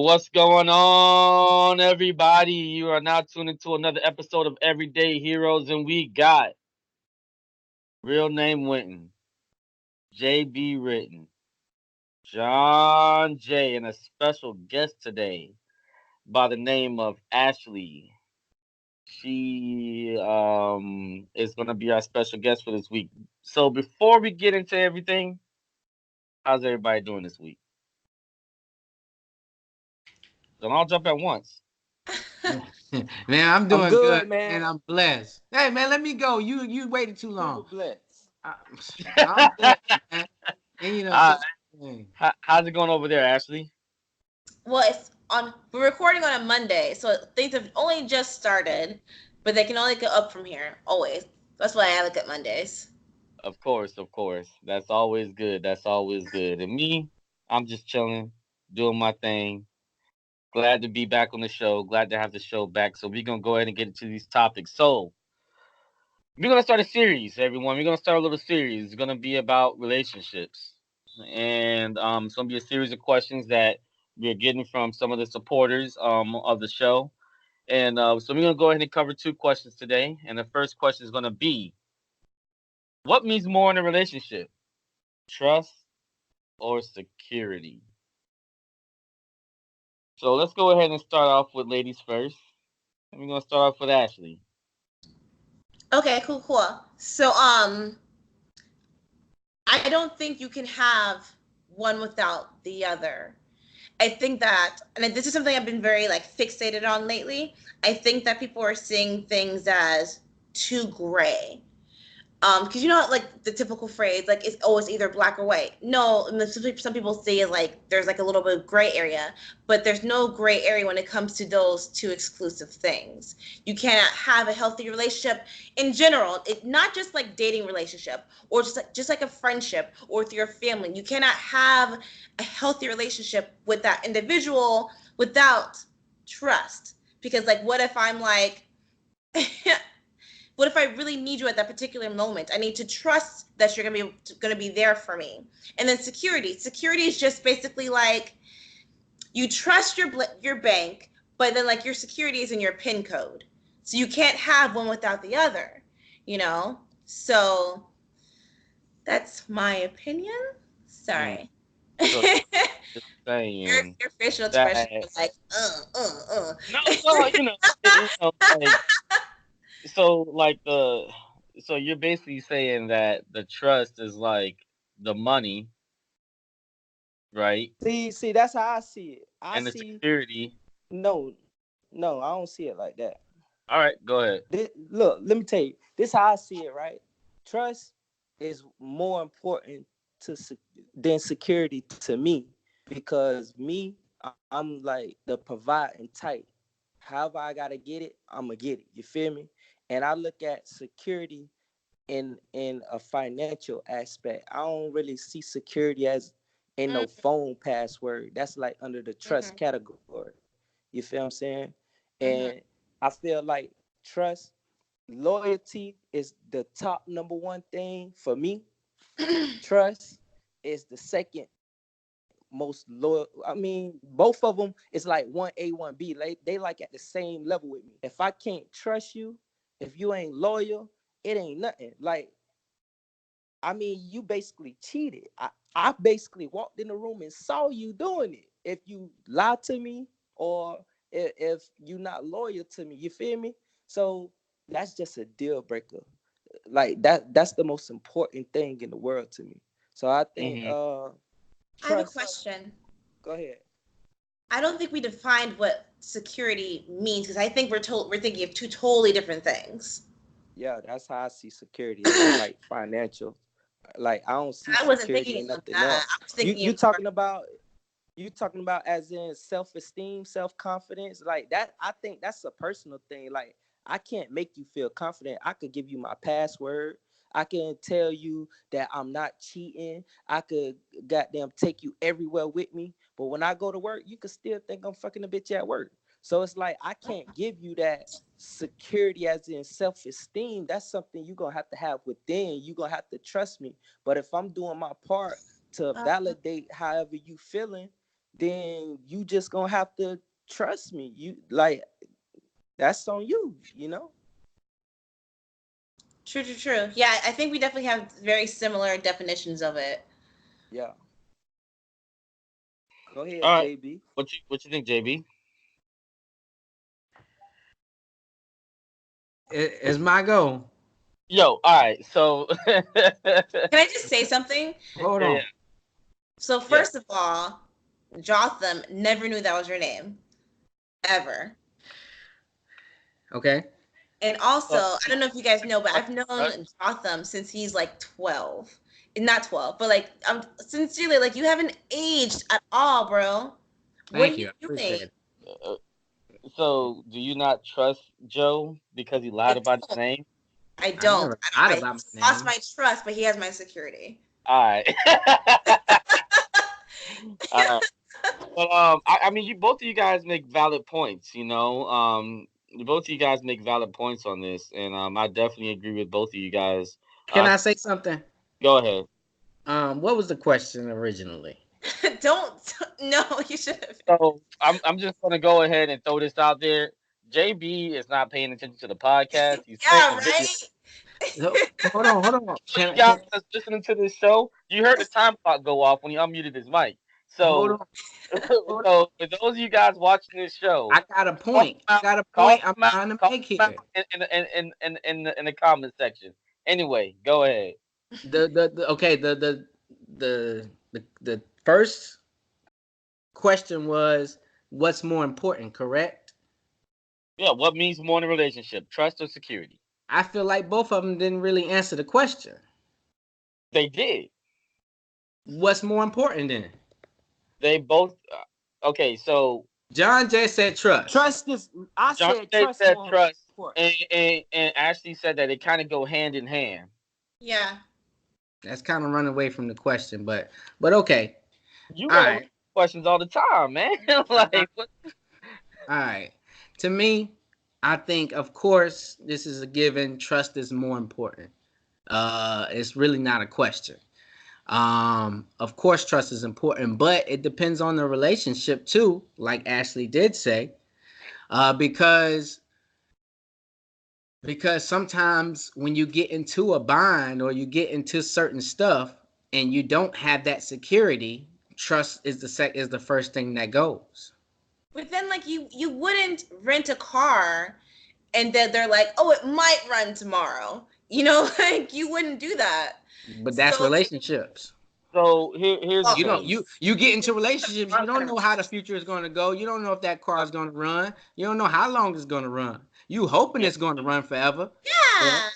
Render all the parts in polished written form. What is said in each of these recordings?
What's going on, everybody? You are now tuned into another episode of Everyday Heroes, and we got real name Wynton, JB Written, John J, and a special guest today by the name of Ashley. She is gonna be our special guest for this week. So before we get into everything, how's everybody doing this week? Don't all jump at once. Man, I'm I'm doing good good, man. and I'm blessed. Hey man, let me go. You waited too Super long. blessed. I, I'm blessed, man. And uh, just hey, how's it going over there, Ashley? Well, it's on. We're recording on a Monday, so things have only just started, but they can only go up from here. Always. That's why I look at Mondays. Of course, of course. That's always good. That's always good. And me, I'm just chilling, doing my thing. Glad to be back on the show. Glad to have the show back. So we're gonna go ahead and get into these topics. So we're gonna start a series, everyone. We're gonna start a little series. It's gonna be about relationships, and it's gonna be a series of questions that we're getting from some of the supporters of the show. And so we're gonna go ahead and cover two questions today. And the first question is gonna be, what means more in a relationship? Trust or security? So let's go ahead and start off with ladies first. And we're gonna start off with Ashley. Okay, cool. So, I don't think you can have one without the other. I think that, and this is something I've been very like fixated on lately. I think that people are seeing things as too gray. Because you know, like the typical phrase, like it's always either black or white. No, and some people say like there's like a little bit of gray area, but there's no gray area when it comes to those two exclusive things. You cannot have a healthy relationship in general. It not just like dating relationship or just like a friendship or with your family. You cannot have a healthy relationship with that individual without trust. Because like, what if I'm like what if I really need you at that particular moment? I need to trust that you're gonna be there for me. And then security. Security is just basically like you trust your bank, but then like your security is in your PIN code. So you can't have one without the other, you know? So that's my opinion. Mm. Sorry. So just your saying your facial expression that was like, no, well, like like so you're basically saying that the trust is like the money, right? See, that's how I see it. I And the see security. no, no, I don't see it like that. All right, go ahead. Look, let me tell you. This how I see it, right? Trust is more important than security to me because me, I'm like the providing type. However I gotta get it, I'ma get it. You feel me? And I look at security in a financial aspect. I don't really see security as in no phone password. That's like under the trust mm-hmm, category. You feel what I'm saying? And mm-hmm. I feel like trust, loyalty is the top number one thing for me. Trust is the second most loyal. I mean, both of them is like one A, one B. They like at the same level with me. If I can't trust you, if you ain't loyal, it ain't nothing. Like, I mean, you basically cheated. I basically walked in the room and saw you doing it. If you lie to me or if you're not loyal to me, you feel me? So that's just a deal breaker. Like that's the most important thing in the world to me. So I think Hmm. I have a trust. question. Go ahead. I don't think we defined what security means because I think we're thinking of two totally different things. Yeah, that's how I see security as like financial. Like I don't see I wasn't security thinking in of nothing that. else. I was You thinking of talking about as in self-esteem, self-confidence, like that. I think that's a personal thing. Like I can't make you feel confident. I could give you my password. I can tell you that I'm not cheating. I could goddamn take you everywhere with me. But when I go to work, you could still think I'm fucking a bitch at work. So it's like I can't give you that security as in self-esteem. That's something you're gonna have within. You're gonna have to trust me. But if I'm doing my part to uh, validate however you feeling, then you just gonna have to trust me. You like that's on you, you know? True, true, true. Yeah, I think we definitely have very similar definitions of it. Yeah. Go ahead, All right. JB. What you think, JB? It's my goal. Yo, all right. So Can I just say something? Hold yeah, on. So yeah. first of all, Jotham, never knew that was your name. Ever. Okay. And also, So, I don't know if you guys know, but I've known Jotham since he's like 12. Not 12, but like I'm sincerely like you haven't aged at all, bro. What are Thank you you. I doing? appreciate it. uh, so do you not trust Joe because he lied I about his don't. name? I I don't. never lied I about my lost name. my trust, but he has my security. All right. All right. But I mean, you both of you guys make valid points. Both of you guys make valid points on this, and I definitely agree with both of you guys. Can Uh, I say something? Go ahead. What was the question originally? Don't. No, you should have. So I'm just gonna go ahead and throw this out there. JB is not paying attention to the podcast. He's playing Yeah, a video. right. No, hold on. For you guys that's listening to this show, you heard the time clock go off when he unmuted his mic. hold So, on. Hold on. so for those of you guys watching this show, I got a call point. him I out, got a call point I'm him out, trying to call make him out here. in the comment section. Anyway, go ahead. The okay, the first question was what's more important, correct? Yeah, what means more in a relationship, trust or security? I feel like both of them didn't really answer the question. They did. What's more important then? They both. Okay, so John Jay said trust. Trust is I John said Jay trust said more trust, important. and Ashley said that they kind of go hand in hand. Yeah. That's kind of running away from the question, but okay. You All run away right. from questions all the time, man. Uh, Like what? all right. To me, I think of course this is a given. Trust is more important. It's really not a question. Of course, trust is important, but it depends on the relationship too, like Ashley did say, because sometimes when you get into a bind or you get into certain stuff and you don't have that security, trust is the first thing that goes. But then like you wouldn't rent a car and then they're like, "Oh, it might run tomorrow." You know, like you wouldn't do that. But that's So, relationships. So here's the well, You don't thing. you get into relationships, you I'm don't gonna- know how the future is going to go. You don't know if that car is going to run. You don't know how long it's going to run. You hoping Yeah. it's going to run forever. yeah.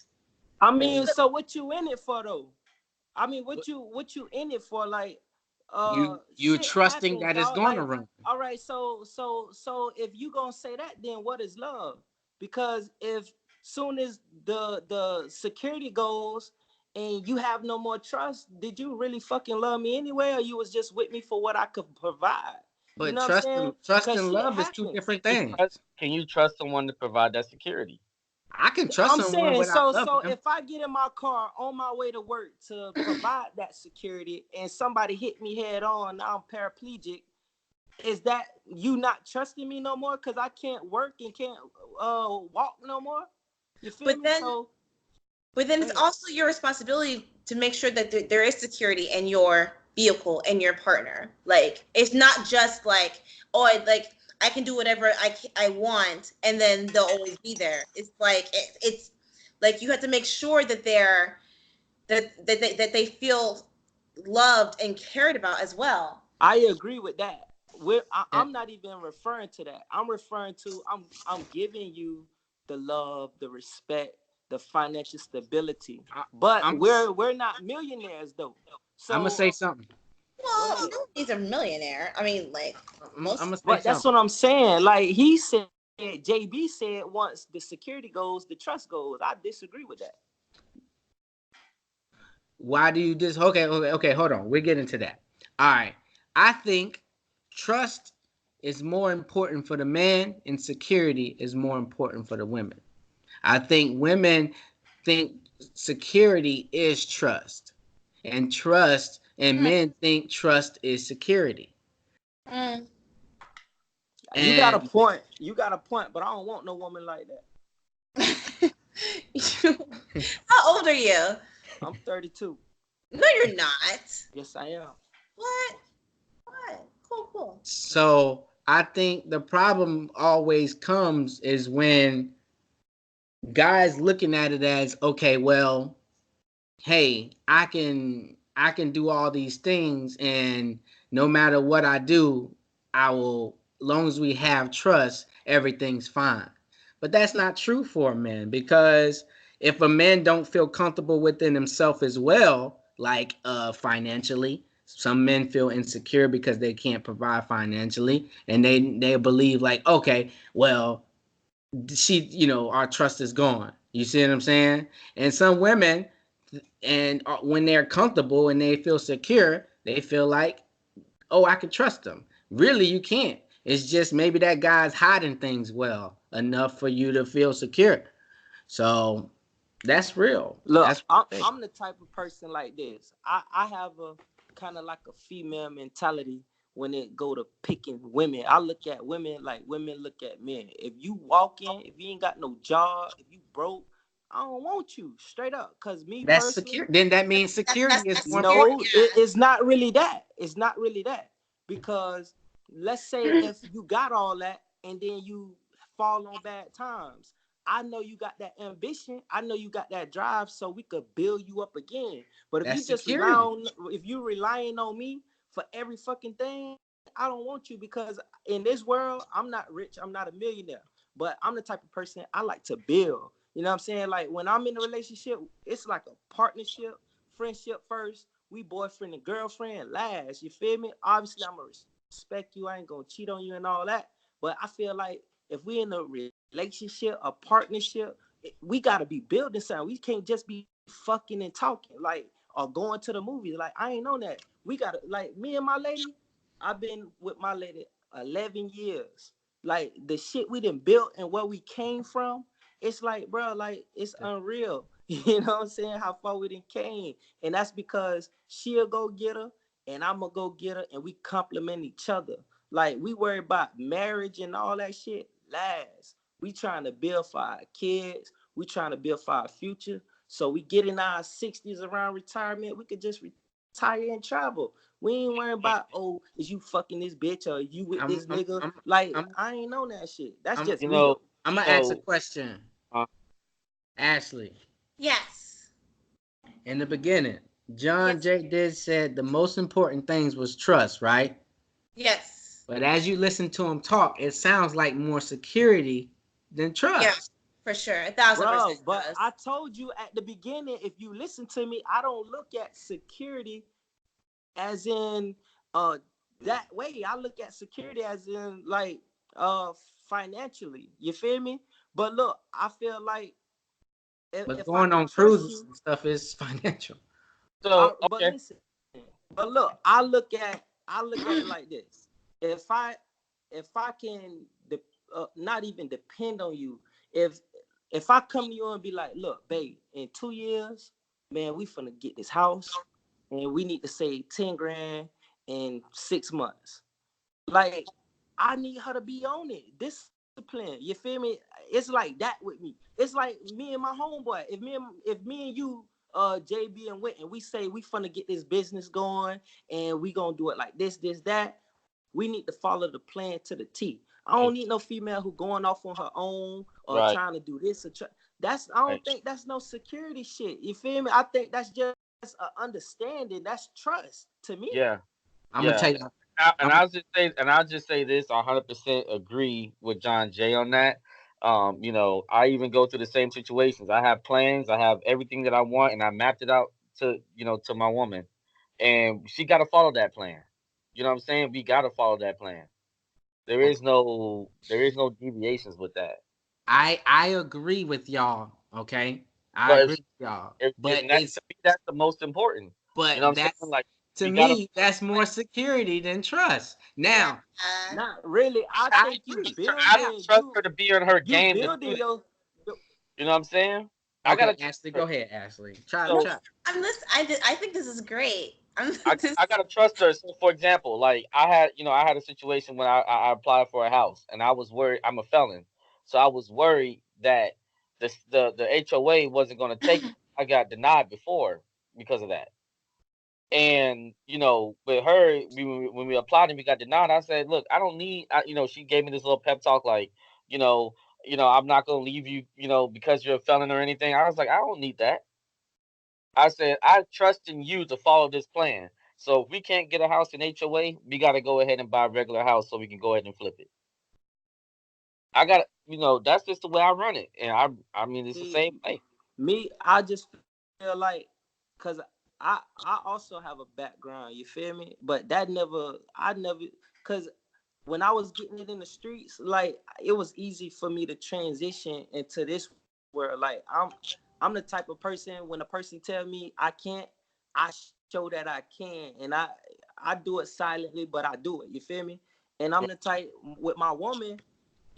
I mean, so what you in it for though? I mean, what you in it for? Like, You shit trusting happens, that it's dog. going to Like, run. all right, so if you gonna say that, then what is love? Because if soon as the security goes and you have no more trust, did you really fucking love me anyway, or you was just with me for what I could provide? You But know what I'm saying? trust Because and shit love is two happens. different things. Can you trust someone to provide that security? I can trust I'm someone saying without so loving them. if I get in my car on my way to work to provide that security and somebody hit me head on, now I'm paraplegic, is that you not trusting me no more because I can't work and can't walk no more? You feel But me? then So it's also your responsibility to make sure that there is security in your vehicle and your partner. Like it's not just like, oh, I can do whatever I want and then they'll always be there. It's like it's like you have to make sure that that they feel loved and cared about as well. I agree with that. Yeah. I'm not even referring to that. I'm referring to I'm giving you the love, the respect, the financial stability. I, But I'm we're not millionaires though. I'm gonna So say something. go Well, ahead. you don't need a millionaire. I mean, like I'm most. gonna say But that's something. what I'm saying. Like he said, JB said, once the security goes, the trust goes. I disagree with that. Why do you dis? Okay. Hold on. We're getting to that. All right. I think trust is more important for the man, and security is more important for the women. I think women think security is trust, and men think trust is security. Mm. You got a And point. You got a point, but I don't want no woman like that. How old are you? I'm 32. No, you're not. Yes, I am. What? What? Cool. so I think the problem always comes is when guys looking at it as, okay, well, hey, I can do all these things, and no matter what I do, I will, long as we have trust, everything's fine. But that's not true for a man, because if a man don't feel comfortable within himself as well, like financially, some men feel insecure because they can't provide financially, and they believe like, okay, well, she, our trust is gone. You see what I'm saying? And some women, and when they're comfortable and they feel secure, they feel like, oh, I can trust them. Really, you can't. It's just maybe that guy's hiding things well enough for you to feel secure. So that's real. Look, That's what I'm I think. I'm the type of person like this. I have a kind of like a female mentality when it go to picking women. I look at women like women look at men. If you walking, if you ain't got no job, if you broke, I don't want you straight up. Cause me That's personally, secure. Then that means security is That's more scary. important. no, Yeah. it's not really that. It's not really that. Because let's say if you got all that and then you fall on bad times, I know you got that ambition. I know you got that drive, so we could build you up again. But if you That's just rely security. on, if you relying on me for every fucking thing, I don't want you because in this world, I'm not rich. I'm not a millionaire, but I'm the type of person I like to build. You know what I'm saying? Like when I'm in a relationship, it's like a partnership, friendship first. We boyfriend and girlfriend last. You feel me? Obviously, I'm gonna respect you. I ain't gonna cheat on you and all that. But I feel like if we in a relationship, a partnership, we gotta be building something. We can't just be fucking and talking like or going to the movies. Like I ain't on that. We gotta like me and my lady. I've been with my lady 11 years. Like the shit we done built and where we came from, it's like, bro, like it's unreal. You know what I'm saying? How far we done came. And that's because she'll go get her and I'm gonna go get her and we complement each other. Like we worry about marriage and all that shit last. We trying to build for our kids. We trying to build for our future. So we get in our 60s around retirement. We could just retire and travel. We ain't worrying about, oh, is you fucking this bitch or you with I'm this I'm nigga? I'm Like I'm I ain't on that shit. That's I'm just You me know, though. I'm gonna ask a so question, uh, Ashley. Yes. In the beginning, John Yes. J. did said the most important things was trust, right? Yes. But as you listen to him talk, it sounds like more security than Yeah. trust. For sure. 1,000% Bro, but does. I told you at the beginning, if you listen to me, I don't look at security as in that way. I look at security as in like uh financially. You feel me? But look, I feel like But if I going could on trust cruises you, and stuff is financial. but okay. listen, but look, I look at it like this. If I if I can not even depend on you, if if I come to you and be like, look, babe, in 2 years, man, we finna get this house and we need to save 10 grand in 6 months. Like, I need her to be on it. Discipline. You feel me? It's like that with me. It's like me and my homeboy. If me and you, JB and Wynton, we say we finna get this business going and we gonna do it like this, that. We need to follow the plan to the T. I don't need no female who going off on her own or Right, trying to do this. That's I don't right. think that's no security shit. You feel me? I think that's just an understanding. That's trust to me. Yeah, I'm gonna tell yeah. you. And I'm, I'll just say this. I 100% agree with John Jay on that. I even go through the same situations. I have plans. I have everything that I want, and I mapped it out to my woman, and she got to follow that plan. You know what I'm saying? We got to follow that plan. There is no deviations with that. I agree with y'all. Okay, I But agree with y'all. and that to me, that's the most important. You know what But I'm saying? that's, Like to we gotta. me, that's more security than trust. Yeah. Now, Not really. I I think agree. I gotta trust her to be on her you game to do building that. your You know what I'm saying? I Okay, gotta trust Ashley, her. go ahead, Ashley. Try, No, So try. I'm listening. I think this is great. I gotta trust her. So, for example, like I had a situation when I applied for a house, and I was worried. I'm a felon, so I was worried that the HOA wasn't gonna take it. I got denied before because of that. And with her, when we applied and we got denied, I said, "Look, I don't need." She gave me this little pep talk, like, you know, I'm not gonna leave you, because you're a felon or anything. I was like, I don't need that. I said, I trust in you to follow this plan. So if we can't get a house in HOA, we got to go ahead and buy a regular house so we can go ahead and flip it. I got, that's just the way I run it, and I mean, it's the See, same way. me, I just feel like, cause I also have a background. You feel me? But I never, cause when I was getting it in the streets, like it was easy for me to transition into this world. Like I'm the type of person when a person tell me I can't, I show that I can, and I do it silently, but I do it. You feel me? And I'm the type with my woman,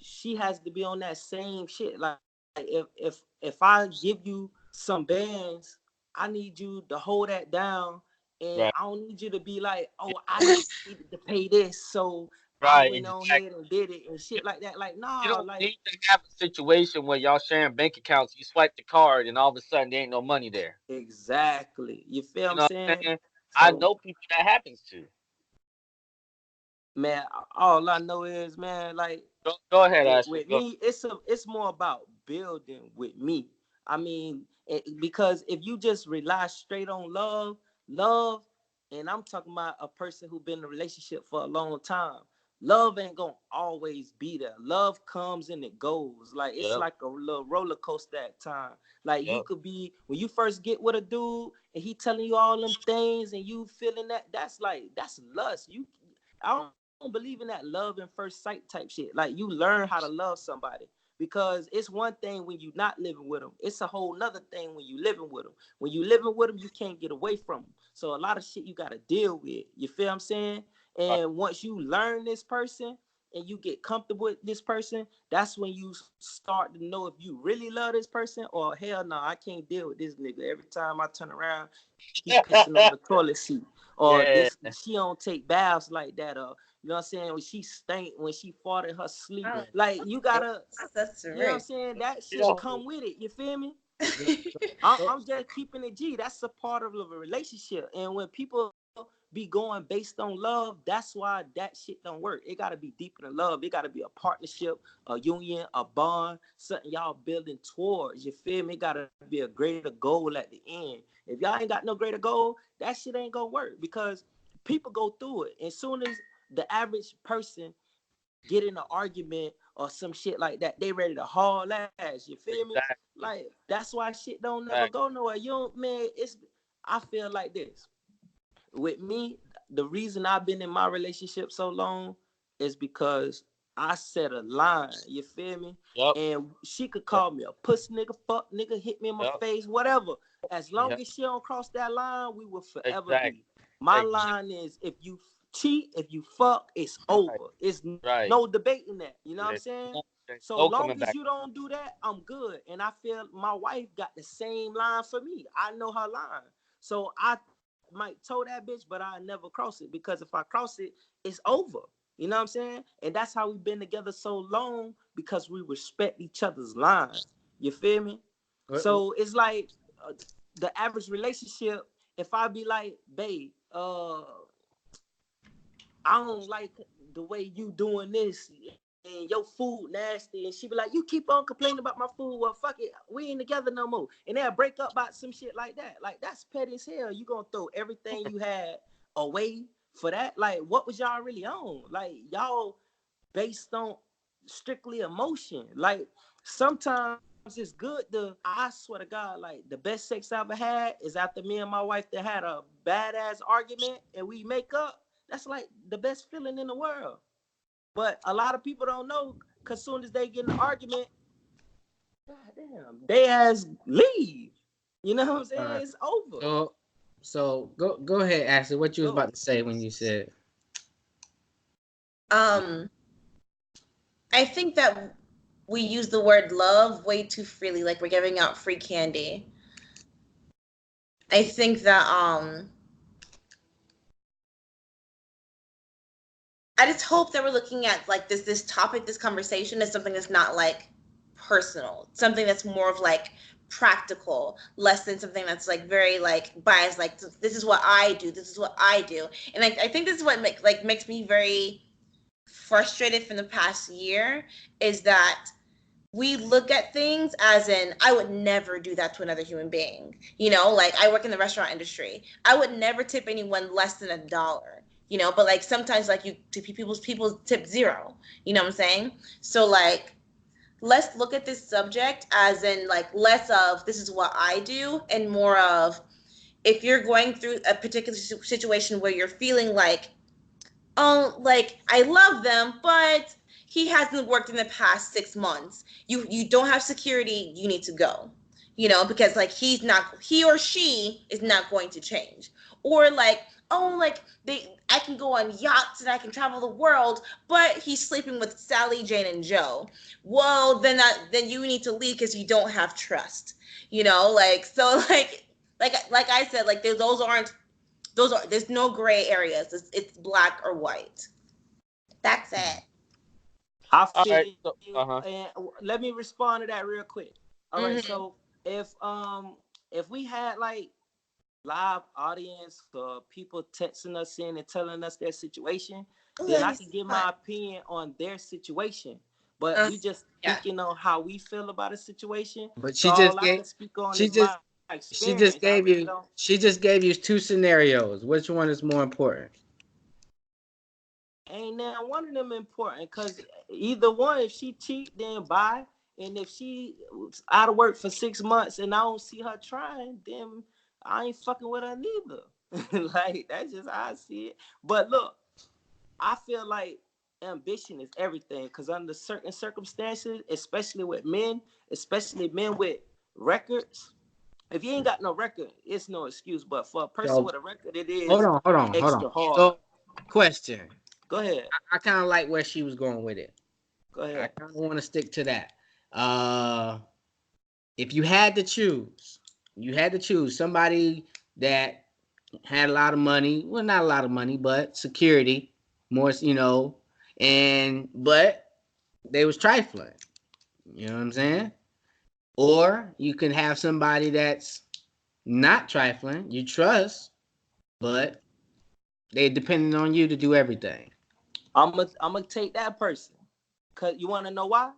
she has to be on that same shit. Like if I give you some bands, I need you to hold that down, and Right, I don't need you to be like, oh, I need to pay this, so I right, went on exactly. ahead and did it and shit like that. Like, You nah, don't like need to have a situation where y'all sharing bank accounts. You swipe the card, and all of a sudden there ain't no money there. exactly. You feel what You I'm know what I'm saying? saying? I So know people that happens to. man, all I know is, man, like Go ahead, Ashley. with Go. me, it's more about building with me. I mean, because if you just rely straight on love, and I'm talking about a person who been in a relationship for a long time. Love ain't gonna always be there. Love comes and it goes. Like it's Yep, like a little roller coaster at time. Like you yep. could be when you first get with a dude and he telling you all them things and you feeling that. That's lust. I don't believe in that love and first sight type shit. Like you learn how to love somebody because it's one thing when you're not living with them. It's a whole nother thing when you living with them. When you living with them, you can't get away from them. So a lot of shit you got to deal with. You feel what I'm saying? Right. And once you learn this person and you get comfortable with this person, that's when you start to know if you really love this person or hell no, I can't deal with this nigga. Every time I turn around, he pissing on the toilet seat. Or this Yeah, she don't take baths like that. Or you know what I'm saying? When she stank, when she fought in her sleep. Oh, Like you gotta, that's you know what I'm rude. saying? That you shit know, come with it. You feel me? Go, go, I'm just keeping it G. That's a part of a relationship. And when people be going based on love, that's why that shit don't work. It gotta be deeper than love. It gotta be a partnership, a union, a bond, something y'all building towards. You feel me? It gotta be a greater goal at the end. If y'all ain't got no greater goal, that shit ain't gonna work because people go through it. As soon as the average person get in an argument or some shit like that, they ready to haul ass. You feel me? exactly, Like that's why shit don't never go exactly. nowhere. You don't, man. It's I feel like this with me. The reason I've been in my relationship so long is because I set a line. You feel me? Yep, And she could yep, call me a puss nigga, fuck nigga, hit me in my yep, face, whatever. As long yep. as she don't cross that line, we will forever be. Exactly, My exactly. line is if you cheat, if you fuck, it's Right, over. It's right. no debating that. You know what I'm There's saying? there's So no long coming as back. you don't do that, I'm good. And I feel my wife got the same line for me. I know her line. So I might toe that bitch, but I never cross it because if I cross it, it's over. You know what I'm saying? And that's how we've been together so long because we respect each other's line. You feel me? go, So it's like the average relationship. If I be like, babe, I don't like the way you doing this and your food nasty. And she be like, you keep on complaining about my food. Well, fuck it. We ain't together no more. And they'll break up about some shit like that. Like, that's petty as hell. You gonna throw everything you had away for that? Like, what was y'all really on? Like, y'all based on strictly emotion. Like, sometimes it's good to, I swear to God, like, the best sex I ever had is after me and my wife that had a badass argument and we make up. That's like the best feeling in the world. But a lot of people don't know because soon as they get in an argument, God damn, they ass leave. You know what I'm uh, saying? It's over. so go ahead, Ashley. What you was Go. about to say when you said um, I think that we use the word love way too freely, like we're giving out free candy. I think that I just hope that we're looking at like this topic, this conversation as something that's not like personal, something that's more of like practical, less than something that's like very like biased, like this is what I do, this is what I do. And I think this is what makes me very frustrated from the past year, is that we look at things as in, I would never do that to another human being. You know, like I work in the restaurant industry. I would never tip anyone less than $1. You know, but like sometimes like you to people tip zero. You know what I'm saying? So like let's look at this subject as in like less of this is what I do and more of, if you're going through a particular situation where you're feeling like, oh, like I love them, but he hasn't worked in the past 6 months. You don't have security. You need to go. You know, because like he or she is not going to change. Or like, oh, like I can go on yachts and I can travel the world, but he's sleeping with Sally, Jane, and Joe. Well, then you need to leave because you don't have trust. You know, like so like I said, like there's no gray areas. It's black or white. That's it. I All feel right. So, you, and let me respond to that real quick. All right, Mm-hmm. so if we had like live audience or people texting us in and telling us their situation, Ooh, then that'd I be so can give fun. my opinion on their situation. But Uh, we just yeah. speaking on how we feel about a situation. But So all I can speak on she is just my experience. I really don't. she just gave you two scenarios. Which one is more important? Ain't now one of them important because either one, if she cheat, then bye. And if she was out of work for 6 months and I don't see her trying, then I ain't fucking with her neither. Like that's just how I see it. But look, I feel like ambition is everything because under certain circumstances, especially men with records, if you ain't got no record, it's no excuse. But for a person So with a record, it is hold on. extra hard. So, question. Go ahead. I kind of like where she was going with it. Go I ahead. kind of want to stick to that. Uh, if you had to choose, somebody that had a lot of money. Well, not a lot of money, but security, more, and but they was trifling. You know what I'm saying? Or you can have somebody that's not trifling, you trust, but they depending on you to do everything. I'm gonna take that person. Cause you wanna know why?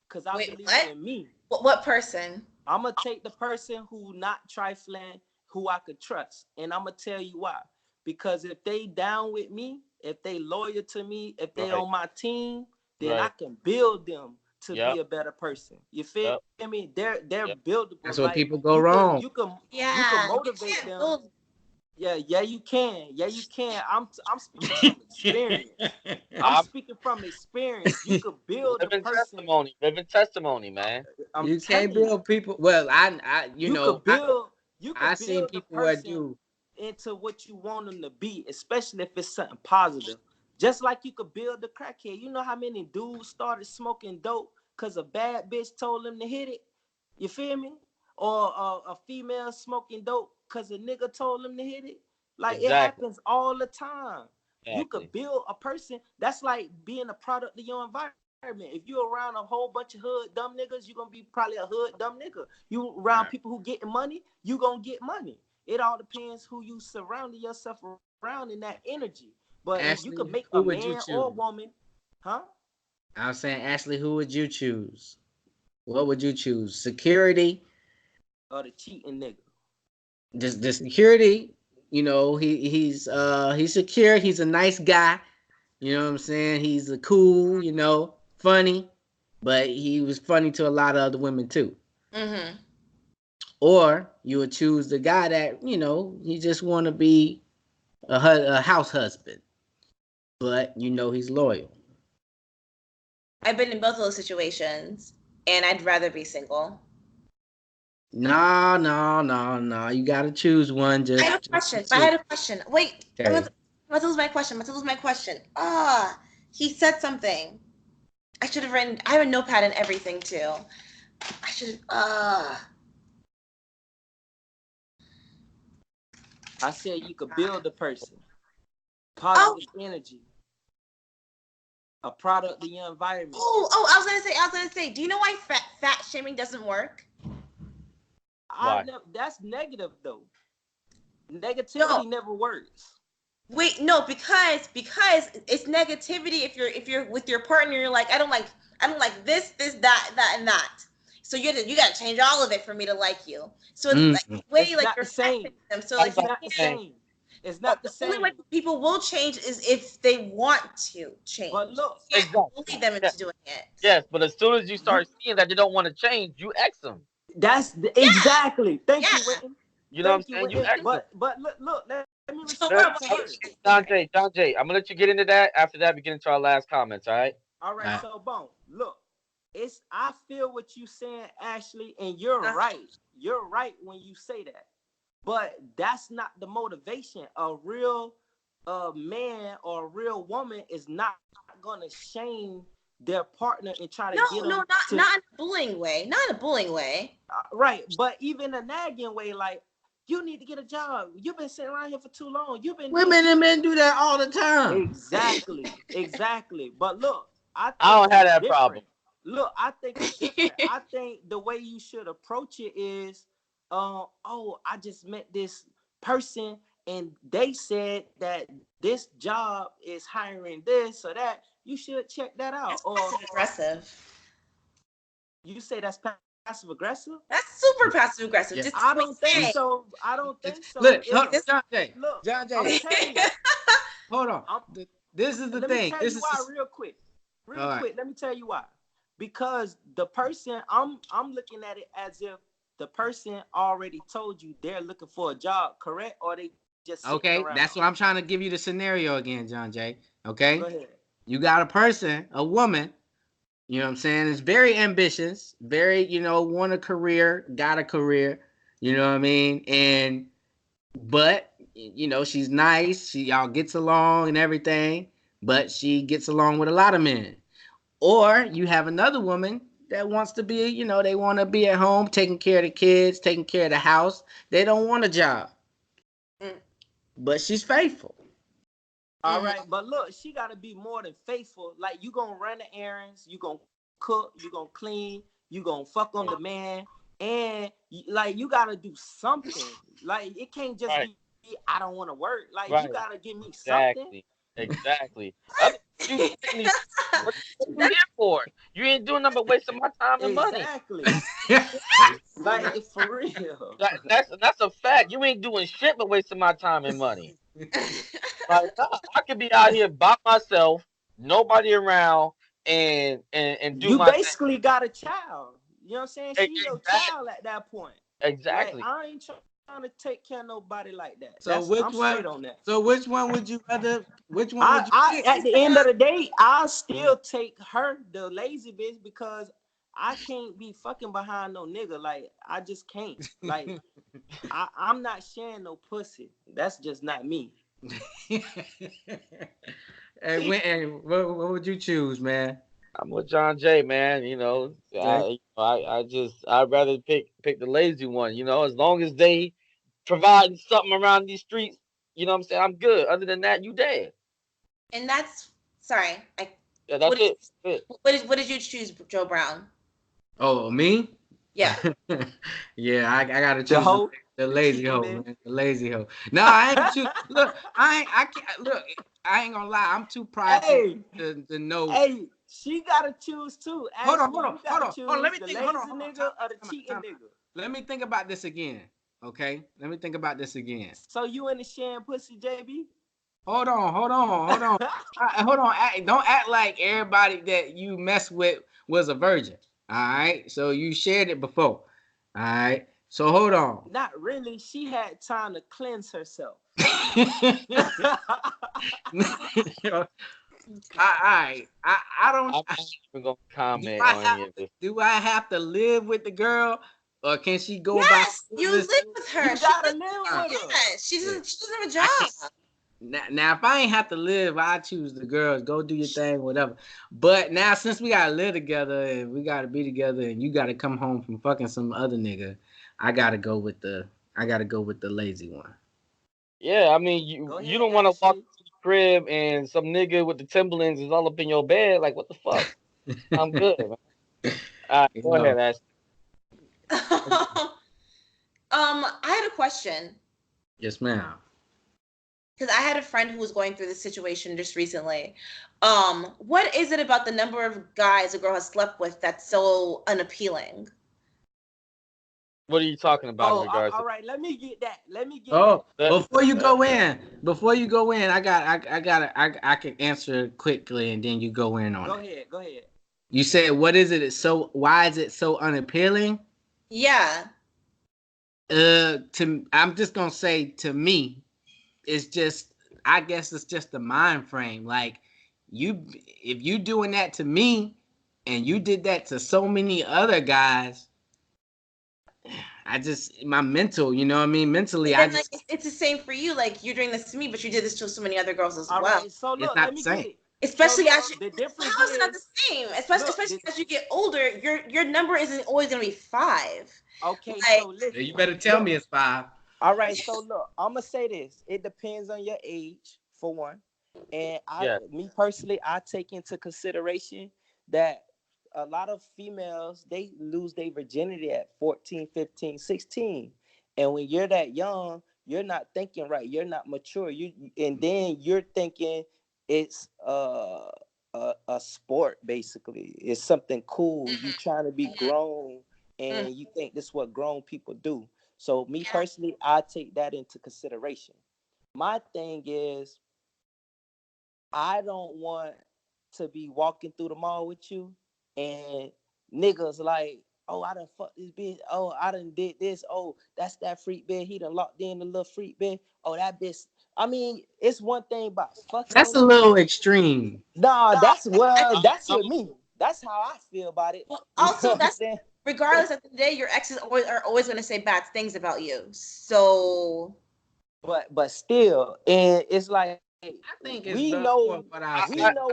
Cause I Wait, believe what? in me. What person? I'm gonna take the person who not trifling, who I could trust, and I'm gonna tell you why. Because if they down with me, if they loyal to me, if they right, on my team, then I right. can build them to be Yep, a better person. You feel yep, me? They're yep. buildable. That's where Like people go wrong. you can Yeah, you motivate can't them. build. Yeah, you can. Yeah, you can. I'm speaking from experience. I'm I'm speaking from experience. You could build a person. living testimony, man. I'm You can't telling you, build people. Well, you could build you I could seen build a people where person do. into what you want them to be, especially if it's something positive. Just like you could build a crackhead. You know how many dudes started smoking dope because a bad bitch told them to hit it? You feel me? Or a female smoking dope because a nigga told them to hit it? Like it Exactly, happens all the time. You could exactly. build a person. That's like being a product of your environment. If you're around a whole bunch of hood dumb niggas, you're gonna be probably a hood dumb nigga. You around people who getting money, you gonna get money. It all depends who you surrounding yourself around in that energy. But you Ashley, could make who a would you man or a choose? woman, huh? I was saying, Ashley, who would you choose? What would you choose? Security, Or the cheating nigga. just the security. He's secure. He's a nice guy. You know what I'm saying? He's a cool. Funny, but he was funny to a lot of other women too. Mm-hmm. Or you would choose the guy that he just want to be a house husband, but he's loyal. I've been in both of those situations, and I'd rather be single. No, no, no, no. You got to choose one. I have a Just question. I choose. had a question. Wait, Okay. I'm about to lose my question. I'm about to lose my question. Ah, he said something. I should have written. I have a notepad and everything too. I should have. I said you could God. build a person. Oh, Positive energy. a product of your environment. I was gonna say. Do you know why fat shaming doesn't work? Why? That's negative though. Negativity never works. Wait, no, because it's negativity. If you're with your partner, you're like, I don't like this, that, and that. So you gotta change all of it for me to like you. So it's like way it's like not you're the same. Them. So like It's not the same. It's not the same. only way people will change is if they want to change. But look, you can't bully them into doing it. Yes, but as soon as you start seeing that they don't want to change, you X them. That's exactly. Thank you, Wynton. You know what I'm saying? You X them. But look. Let me John Jay, I'm gonna let you get into that. After that, we get into our last comments. All right. All right. So, Bone, look. I feel what you saying, Ashley, and you're right. You're right when you say that. But that's not the motivation. A real man or a real woman is not gonna shame their partner and try to get them. Not in a bullying way. Not in a bullying way. Right. But even a nagging way, like, you need to get a job. You've been sitting around here for too long. Women and men do that all the time. Exactly. But look, I don't have that problem. Look, I think it's different. I think the way you should approach it is, I just met this person and they said that this job is hiring this or that. You should check that out. That's passive aggressive. You say that's passive aggressive? That's super passive aggressive. Yeah. I don't think so. Look, John Jay. Hold on. This is the thing. Let me tell you why real quick. Let me tell you why. Because the person, I'm looking at it as if the person already told you they're looking for a job, correct? Or they just okay? Around? That's what I'm trying to give you the scenario again, John Jay. Okay. Go ahead. You got a person, a woman. You know what I'm saying? Is very ambitious, very, want a career, got a career. You know what I mean? But she's nice. Y'all gets along and everything. But she gets along with a lot of men. Or you have another woman that wants to be, they want to be at home, taking care of the kids, taking care of the house. They don't want a job. But she's faithful. All right, but look, she got to be more than faithful. Like, you going to run the errands, you going to cook, you going to clean, you going to fuck on the man. And, like, you got to do something. Like, it can't just be, I don't want to work. Like, you got to give me something. Exactly. What you here for? You ain't doing nothing but wasting my time and money. Exactly. Like, for real. That's a fact. You ain't doing shit but wasting my time and money. Like, I could be out here by myself, nobody around, and do you my basically thing. Got a child. You know what I'm saying? She your child at that point. Exactly. Like, I ain't trying to take care of nobody like that. So I'm straight on that. So which one would you rather? Which one would you? At the end of the day, I'll still take her, the lazy bitch, because I can't be fucking behind no nigga. Like, I just can't. Like, I'm not sharing no pussy. That's just not me. And what would you choose, man? I'm with John Jay, man. I'd rather pick the lazy one. As long as they provide something around these streets, you know what I'm saying, I'm good. Other than that, you dead. And that's that's it. What did you choose, Joe Brown? Oh, me? Yeah. Yeah, I gotta choose the lazy hoe, man. The lazy hoe. No, I ain't choose. Look, I can't look. I ain't gonna lie. I'm too prideful to know. Hey, she gotta choose too. Hold on. Let me think. Hold on. Nigga or the cheating nigga. Let me think about this again. Okay. Let me think about this again. So you in the sharing pussy, JB? Hold on. Hold on. Don't act like everybody that you mess with was a virgin. All right. So you shared it before. All right. So hold on. Not really. She had time to cleanse herself. I don't. I'm not even gonna comment on any of this. Do I have to live with the girl, or can she go by? Yes, you live with her. You gotta live with her. Yes, she doesn't have a job. Now, if I ain't have to live, I choose the girls. Go do your thing, whatever. But now, since we gotta live together and we gotta be together, and you gotta come home from fucking some other nigga, I gotta go with the lazy one. Yeah, I mean, you don't want to walk into the crib and some nigga with the Timberlands is all up in your bed, like what the fuck? I'm good. Man. All right, go ahead, Ash. I had a question. Yes, ma'am. Because I had a friend who was going through this situation just recently. What is it about the number of guys a girl has slept with that's so unappealing? What are you talking about in regards all right. Let me get that. Oh, to before you go in, I can answer quickly, and then you go in on it. Go ahead. You said, "What is it? It's so why is it so unappealing?" Yeah. I'm just gonna say to me, it's just I guess it's just the mind frame. Like if you doing that to me, and you did that to so many other guys, I just my mental, you know what I mean? Mentally, But I then, like, just it's the same for you. Like, you're doing this to me, but you did this to so many other girls as All well. right. So it's look, not let the me same. get it. Especially as you, The difference how is it not the is same? Especially as you get older, your number isn't always gonna be 5. okay. Like, So listen. You better tell me it's 5. All right. So look, I'm gonna say this. It depends on your age, for one, and yeah. me personally, I take into consideration that a lot of females they lose their virginity at 14, 15, 16, and when you're that young, you're not thinking right. You're not mature. And then you're thinking it's a sport basically. It's something cool. You trying to be grown, mm, and you think this is what grown people do. So me yeah. personally, I take that into consideration. My thing is, I don't want to be walking through the mall with you and niggas like, oh, I done fucked this bitch. Oh, I done did this. Oh, that's that freak bitch. He done locked in the little freak bitch. Oh, that bitch. I mean, it's one thing about fucking That's on a you. little extreme. Nah, I think, that's I'm with me. That's how I feel about it. well, You know also what I'm that's saying? regardless of the day, your exes are always gonna say bad things about you. So But still, and it's like I think it's we know more what I we said. know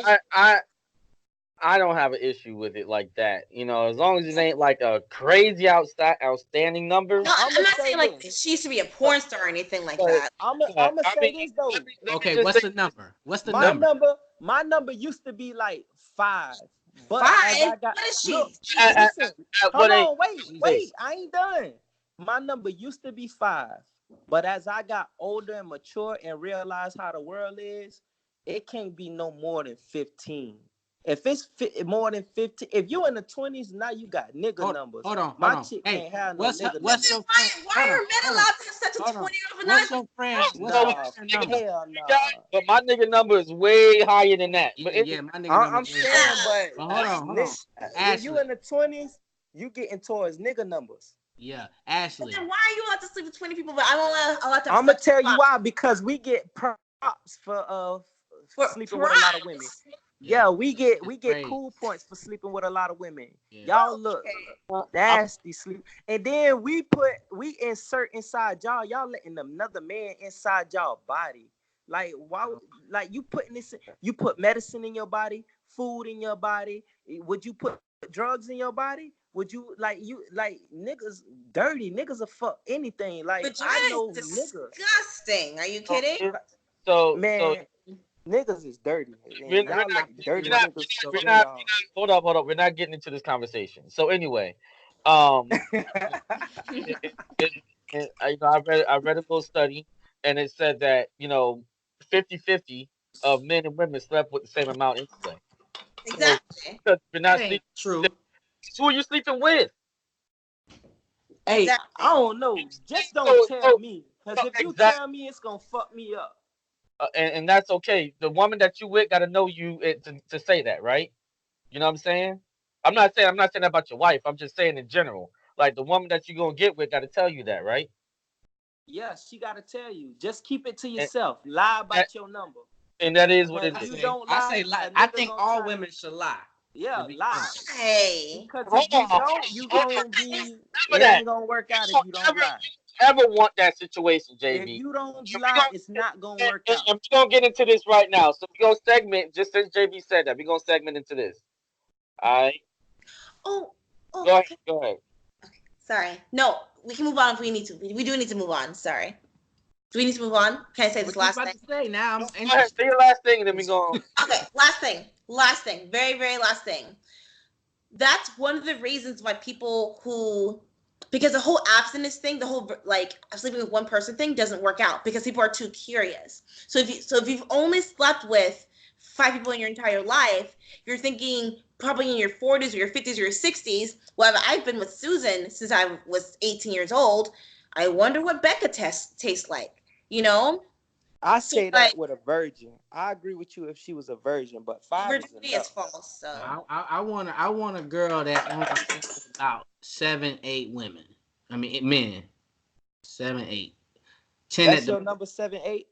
I don't have an issue with it like that. You know, as long as it ain't like a crazy outstanding number. no, I'm I'm gonna not say saying like this. she used to be a But, porn star or anything like but that. yeah, I'm gonna I say mean, this though. let me Okay, just what's say the number? What's the My let me. number? number used to be like 5, but as 5? I got What is look, she? Jesus. listen, At hold what age? on, Age? wait, I ain't done. My number used to be 5, but as I got older and mature and realized how the world is, it can't be no more than 15. If it's more than 15, if you in the 20s, now you got nigga numbers. Hold My on. chick Hey, can't have no what's nigga what's numbers. your friend? Why Hold on, are men hold on, allowed to have sex with hold on. 20-year-old What's non? your friend? What's your Nah, friend Nigga number? number, hell you got, nah. but my nigga number is way higher than that. But Yeah, yeah, my nigga number I'm is way higher. saying, but But hold on. when you Ashley. in the 20s, you getting towards nigga numbers. Yeah, But then Ashley. why are you allowed to sleep with 20 people, but I'm allowed to have I'm gonna sex with tell you 5? why, because we get props for For sleeping with a lot of women. props? Yeah, Yeah, we it's get crazy. cool points for sleeping with a lot of women. Yeah. Y'all look Okay. I'm nasty sleep, and then we insert inside y'all. Y'all letting another man inside y'all body. Like why? Like you putting this? You put medicine in your body, food in your body. Would you put drugs in your body? Would you like niggas dirty? Niggas will fuck anything. Like Vagina I is know niggas, disgusting. Are you so kidding? so man. Niggas is dirty, we're, and we're y'all not let dirty we're not niggas we're fuck not y'all. hold up. We're not getting into this conversation. So anyway, um, it, it, it, you know, I read a little study, and it said that 50-50 of men and women slept with the same amount anyway. So Exactly. because you're That not ain't sleeping, true. who are you sleeping with? Hey, I Exactly. don't know. Just don't So tell so me, cause so if you exactly. tell me, it's gonna fuck me up. And that's okay. The woman that you with got to know you to say that, right? You know what I'm saying? I'm not saying that about your wife. I'm just saying in general. Like the woman that you gonna get with got to tell you that, right? Yeah, she gotta tell you. Just keep it to And yourself. Lie that, about your number. and that is what Cause it if is. you Okay, don't I lie, say a lie. I nigga think gonna all try to women should lie. To yeah be lie. honest. Hey. Because if Hold you on, don't, you hold gonna on. be. Remember It that. ain't gonna work You out if don't you don't lie. ever want that situation, If JB. you don't And lie, it's not gonna work out. we're gonna get into this right now. So we're gonna segment just since JB said that. We're gonna segment into this. All right. Oh, Go oh, ahead. okay. Go ahead. Sorry. No, we can move on if we need to. We do need to move on. Sorry. Do we need to move on? Can I say this What you last about thing? to say now? I'm Go ahead, interested. say your last thing, and then we go. Okay, last thing. Last thing. Very, very last thing. That's one of the reasons why people who, because the whole abstinence thing, the whole like sleeping with one person thing doesn't work out because people are too curious. So if you've only slept with 5 people in your entire life, you're thinking probably in your 40s or your 50s or your 60s. Well, I've been with Susan since I was 18 years old. I wonder what Becca tastes like. You know, I so say like that with a virgin. I agree with you if she was a virgin, but 5 is virginity is enough. false. So I want a girl that only slept with about 7, 8 women. I mean men. 7, 8. 10 That's at your the number 7, 8.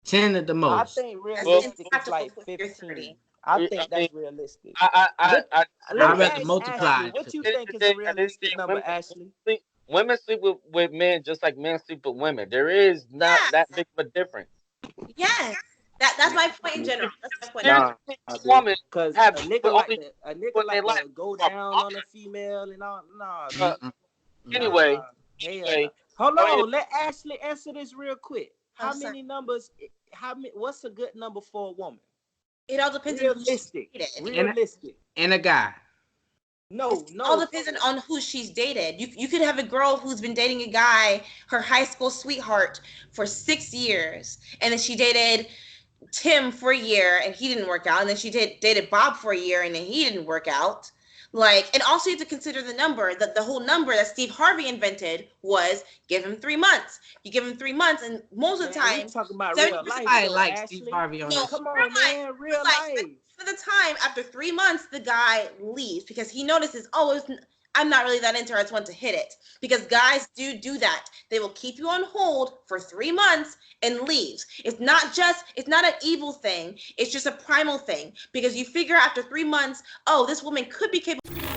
10 at the I most. think that's Well, realistic is like impractical if you're 15. 30. I I think mean, that's realistic. I What? Let agree I'd me with rather you. ask multiply Ashley. it. What you Here's think the is a thing. I didn't realistic say number, Ashley? women sleep with men just like men sleep with women. There is not Yeah. that big of a difference. Yes. That's my point in general. That's my point in There's general. Nah, a dude. woman Cause have a but nigga like only to a nigga put in their like life. to go down on a female and all. Nah, Uh, dude. Mm-mm. anyway, Hell no. anyway, Hold go ahead. on. Let Ashley answer this real quick. I'm How sorry. many numbers? How many? What's a good number for a woman? It all depends on who she Realistic. dated. Realistic. And a guy. No, It all no. depends on who she's dated. You could have a girl who's been dating a guy, her high school sweetheart, for 6 years, and then she dated Tim for a year and he didn't work out, and then she dated Bob for a year and then he didn't work out. Like, and also you have to consider the number, that the whole number that Steve Harvey invented was give him 3 months. You give him 3 months, and most of the Man, we time, talking about real 70% life I though, like Steve Ashley. Harvey on no, this. Come real on, life, man. real Real life. life. For the time, after 3 months, the guy leaves because he notices, oh, I'm not really that into her. I just want to hit it. Because guys do that. They will keep you on hold for 3 months and leaves. It's not an evil thing. It's just a primal thing. Because you figure after 3 months, oh, this woman could be capable.